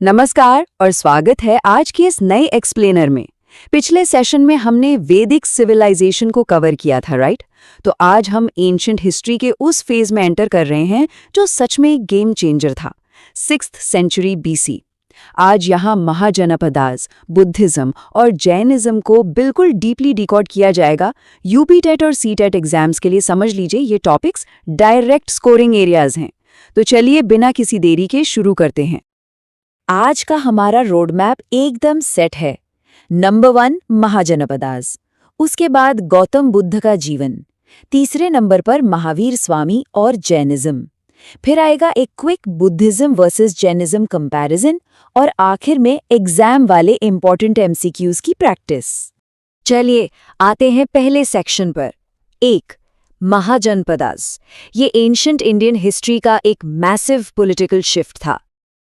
नमस्कार और स्वागत है आज की इस नए एक्सप्लेनर में। पिछले सेशन में हमने वैदिक सिविलाइजेशन को कवर किया था, राइट? तो आज हम एंशिएंट हिस्ट्री के उस फेज में एंटर कर रहे हैं जो सच में एक गेम चेंजर था, 6th सेंचुरी BC। आज यहाँ महाजनपदास, बुद्धिज्म और जैनिज्म को बिल्कुल डीपली डिकोड किया जाएगा। यूपी टेट और सीटेट एग्जाम्स के लिए समझ लीजिए ये टॉपिक्स डायरेक्ट स्कोरिंग एरियाज हैं। तो चलिए बिना किसी देरी के शुरू करते हैं। आज का हमारा रोड मैप एकदम सेट है। नंबर 1 महाजनपदास, उसके बाद गौतम बुद्ध का जीवन, तीसरे नंबर पर महावीर स्वामी और जैनिज्म, फिर आएगा एक quick Buddhism versus Jainism comparison और आखिर में एग्जाम वाले इंपॉर्टेंट MCQs की प्रैक्टिस। चलिए आते हैं पहले सेक्शन पर। 1 महाजनपदास, ये एंशिएंट इंडियन हिस्ट्री का एक मैसिव पॉलिटिकल शिफ्ट था।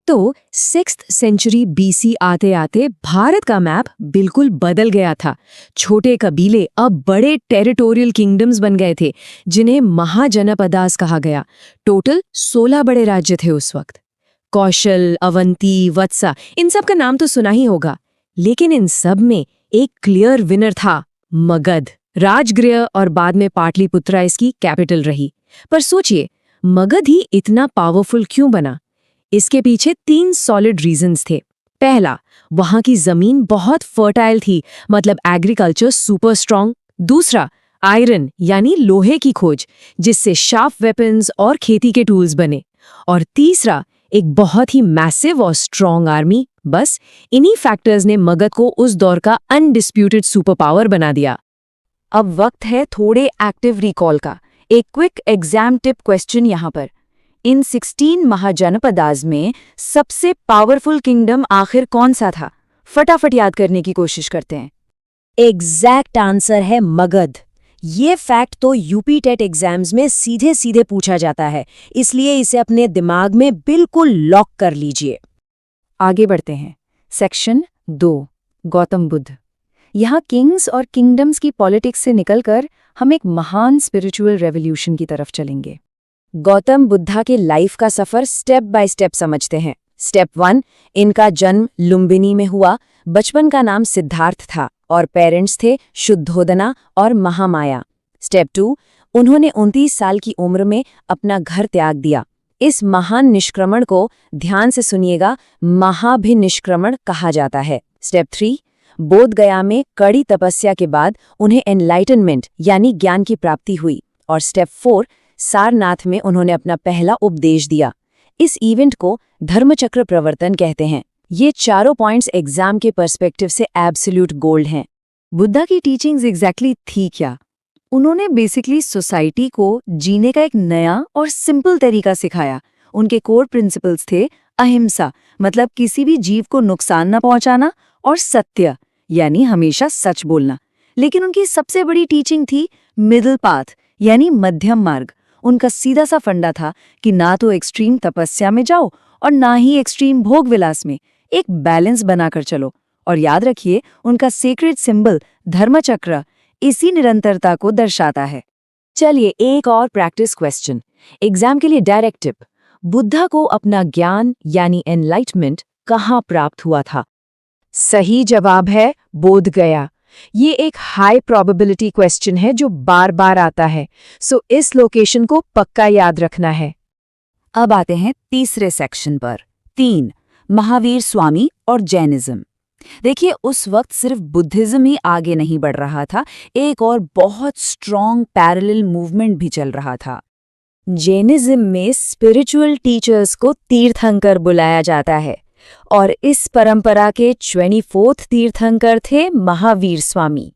तो 6th सेंचुरी BC आते आते भारत का मैप बिल्कुल बदल गया था। छोटे कबीले अब बड़े टेरिटोरियल किंगडम्स बन गए थे, जिन्हें महाजनपदास कहा गया। टोटल 16 बड़े राज्य थे उस वक्त। कौशल, अवंती, वत्सा, इन सब का नाम तो सुना ही होगा, लेकिन इन सब में एक क्लियर विनर था, मगध। राजगृह और बाद में पाटलिपुत्रा इसकी कैपिटल रही। पर सोचिए, मगध ही इतना पावरफुल क्यों बना? इसके पीछे 3 सॉलिड रीजंस थे। पहला, वहां की जमीन बहुत फर्टाइल थी, मतलब एग्रीकल्चर सुपर स्ट्रांग। दूसरा, आयरन यानी लोहे की खोज, जिससे शार्प वेपन्स और खेती के टूल्स बने। और तीसरा, एक बहुत ही मैसिव और स्ट्रांग आर्मी। बस इन्हीं फैक्टर्स ने मगध को उस दौर का अनडिस्प्यूटेड सुपर पावर बना दिया। अब वक्त है थोड़े एक्टिव रिकॉल का। एक क्विक एग्जाम टिप क्वेश्चन यहाँ पर। इन 16 महाजनपदास में सबसे पावरफुल किंगडम आखिर कौन सा था? फटाफट याद करने की कोशिश करते हैं। एग्जैक्ट आंसर है मगध। ये फैक्ट तो यूपी टेट एग्जाम्स में सीधे सीधे पूछा जाता है, इसलिए इसे अपने दिमाग में बिल्कुल लॉक कर लीजिए। आगे बढ़ते हैं। सेक्शन 2 गौतम बुद्ध। यहाँ किंग्स और किंगडम्स की पॉलिटिक्स से निकलकर हम एक महान स्पिरिचुअल रेवोल्यूशन की तरफ चलेंगे। गौतम बुद्धा के लाइफ का सफर स्टेप बाय स्टेप समझते हैं। स्टेप 1, इनका जन्म लुम्बिनी में हुआ। बचपन का नाम सिद्धार्थ था और पेरेंट्स थे शुद्धोदना और महामाया। स्टेप 2, उन्होंने 29 साल की उम्र में अपना घर त्याग दिया। इस महान निष्क्रमण को ध्यान से सुनिएगा, महाभिनिष्क्रमण कहा जाता है। स्टेप 3, बोध गया में कड़ी तपस्या के बाद उन्हें एनलाइटनमेंट यानी ज्ञान की प्राप्ति हुई। और स्टेप 4, सारनाथ में उन्होंने अपना पहला उपदेश दिया। इस इवेंट को धर्मचक्र प्रवर्तन कहते हैं। ये चारों पॉइंट्स एग्जाम के पर्सपेक्टिव से एब्सोल्यूट गोल्ड हैं। बुद्धा की टीचिंग्स एग्जैक्टली थी क्या? उन्होंने बेसिकली सोसाइटी को जीने का एक नया और सिंपल तरीका सिखाया। उनके कोर प्रिंसिपल्स थे अहिंसा, मतलब किसी भी जीव को नुकसान न पहुंचाना, और सत्य यानी हमेशा सच बोलना। लेकिन उनकी सबसे बड़ी टीचिंग थी मिडिल पाथ यानी मध्यम मार्ग। उनका सीधा सा फंडा था कि ना तो एक्सट्रीम तपस्या में जाओ और ना ही एक्सट्रीम भोग विलास में, एक बैलेंस बनाकर चलो। और याद रखिए, उनका सेक्रेड सिंबल धर्मचक्र इसी निरंतरता को दर्शाता है। चलिए एक और प्रैक्टिस क्वेश्चन, एग्जाम के लिए डायरेक्ट टिप। बुद्धा को अपना ज्ञान यानी एनलाइटमेंट कहाँ प्राप्त हुआ था? सही जवाब है बोध गया। ये एक हाई प्रोबेबिलिटी क्वेश्चन है जो बार बार आता है, सो इस लोकेशन को पक्का याद रखना है। अब आते हैं तीसरे सेक्शन पर। 3 महावीर स्वामी और जैनिज्म। देखिए, उस वक्त सिर्फ बुद्धिज्म ही आगे नहीं बढ़ रहा था, एक और बहुत स्ट्रॉन्ग पैरेलल मूवमेंट भी चल रहा था। जैनिज्म में स्पिरिचुअल टीचर्स को तीर्थंकर बुलाया जाता है और इस परंपरा के 24th तीर्थंकर थे महावीर स्वामी।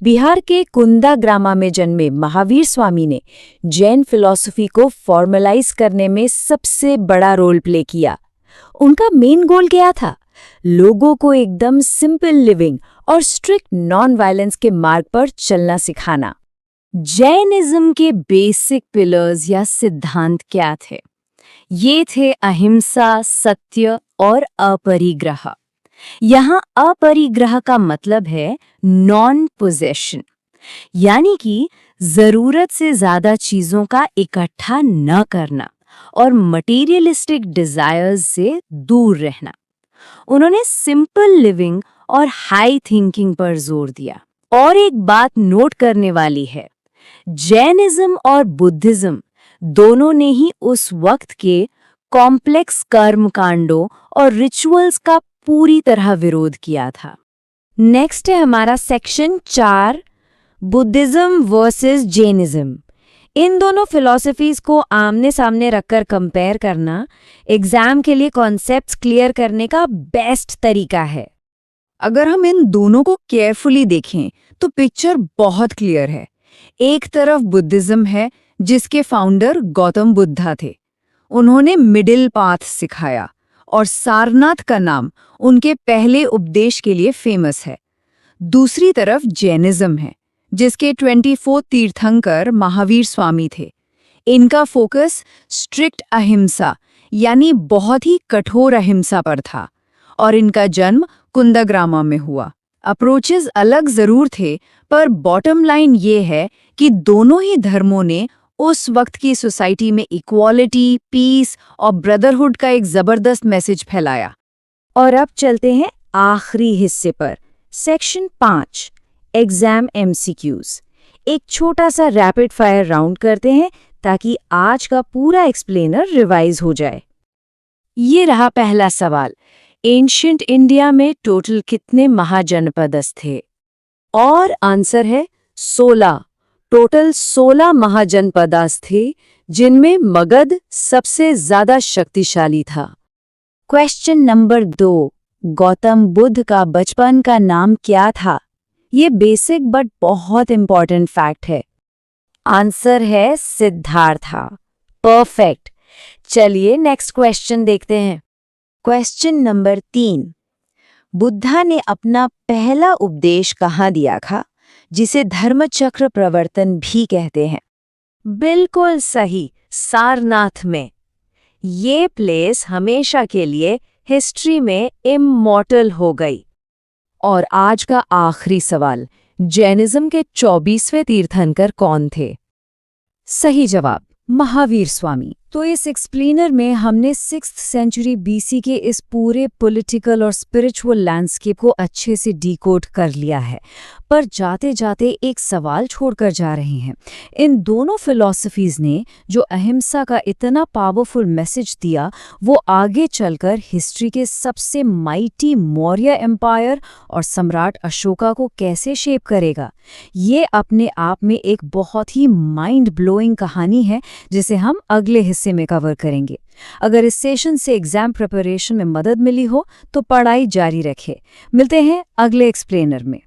बिहार के कुंदाग्रामा में जन्मे महावीर स्वामी ने जैन फिलॉसफी को फॉर्मलाइज करने में सबसे बड़ा रोल प्ले किया। उनका मेन गोल क्या था? लोगों को एकदम सिंपल लिविंग और स्ट्रिक्ट नॉन वायलेंस के मार्ग पर चलना सिखाना। जैनिज्म के बेसिक पिलर्स या सिद्धांत क्या थे? ये थे अहिंसा, सत्य और अपरिग्रह। यहाँ अपरिग्रह का मतलब है नॉन पोजेशन, यानी कि जरूरत से ज्यादा चीजों का इकट्ठा न करना और मटेरियलिस्टिक डिजायर्स से दूर रहना। उन्होंने सिंपल लिविंग और हाई थिंकिंग पर जोर दिया। और एक बात नोट करने वाली है, जैनिज्म और बुद्धिज्म दोनों ने ही उस वक्त के कॉम्प्लेक्स कर्म कांडों और रिचुअल्स का पूरी तरह विरोध किया था। नेक्स्ट है हमारा सेक्शन 4, बुद्धिज्म वर्सेस जैनिज्म। इन दोनों फिलॉसफीज को आमने सामने रखकर कंपेयर करना एग्जाम के लिए कॉन्सेप्ट्स क्लियर करने का बेस्ट तरीका है। अगर हम इन दोनों को केयरफुली देखें तो पिक्चर बहुत क्लियर है। एक तरफ बुद्धिज्म है जिसके फाउंडर गौतम बुद्धा थे। उन्होंने मिडिल पाथ सिखाया और सारनाथ का नाम उनके पहले उपदेश के लिए फेमस है। दूसरी तरफ जैनिज्म है जिसके 24 तीर्थंकर महावीर स्वामी थे। इनका फोकस स्ट्रिक्ट अहिंसा यानी बहुत ही कठोर अहिंसा पर था और इनका जन्म कुंदग्रामा में हुआ। अप्रोचेस अलग जरूर थे, पर बॉटम लाइन ये है कि दोनों ही धर्मों ने उस वक्त की सोसाइटी में इक्वालिटी, पीस और ब्रदरहुड का एक जबरदस्त मैसेज फैलाया। और अब चलते हैं आखिरी हिस्से पर, सेक्शन 5, एग्जाम एमसीक्यूज। एक छोटा सा रैपिड फायर राउंड करते हैं ताकि आज का पूरा एक्सप्लेनर रिवाइज हो जाए। ये रहा पहला सवाल, एंशिएंट इंडिया में टोटल कितने महाजनपदस थे? और आंसर है 16। टोटल 16 महाजनपदास थे, जिनमें मगध सबसे ज्यादा शक्तिशाली था। क्वेश्चन नंबर 2, गौतम बुद्ध का बचपन का नाम क्या था? ये बेसिक बट बहुत इंपॉर्टेंट फैक्ट है। आंसर है सिद्धार्था। परफेक्ट। चलिए नेक्स्ट क्वेश्चन देखते हैं। क्वेश्चन नंबर 3, बुद्धा ने अपना पहला उपदेश कहाँ दिया था, जिसे धर्मचक्र प्रवर्तन भी कहते हैं? बिल्कुल सही, सारनाथ में। ये प्लेस हमेशा के लिए हिस्ट्री में इमॉर्टल हो गई। और आज का आखिरी सवाल, जैनिज्म के 24वें तीर्थंकर कौन थे? सही जवाब, महावीर स्वामी। तो इस एक्सप्लेनर में हमने 6th सेंचुरी बीसी के इस पूरे पॉलिटिकल और स्पिरिचुअल लैंडस्केप को अच्छे से डिकोड कर लिया है। पर जाते जाते एक सवाल छोड़कर जा रहे हैं। इन दोनों फिलॉसफीज ने जो अहिंसा का इतना पावरफुल मैसेज दिया, वो आगे चलकर हिस्ट्री के सबसे माइटी मौर्य एम्पायर और सम्राट अशोका को कैसे शेप करेगा? ये अपने आप में एक बहुत ही माइंड ब्लोइंग कहानी है, जिसे हम अगले हिस्से में कवर करेंगे। अगर इस सेशन से एग्जाम प्रिपरेशन में मदद मिली हो तो पढ़ाई जारी रखें। मिलते हैं अगले एक्सप्लेनर में।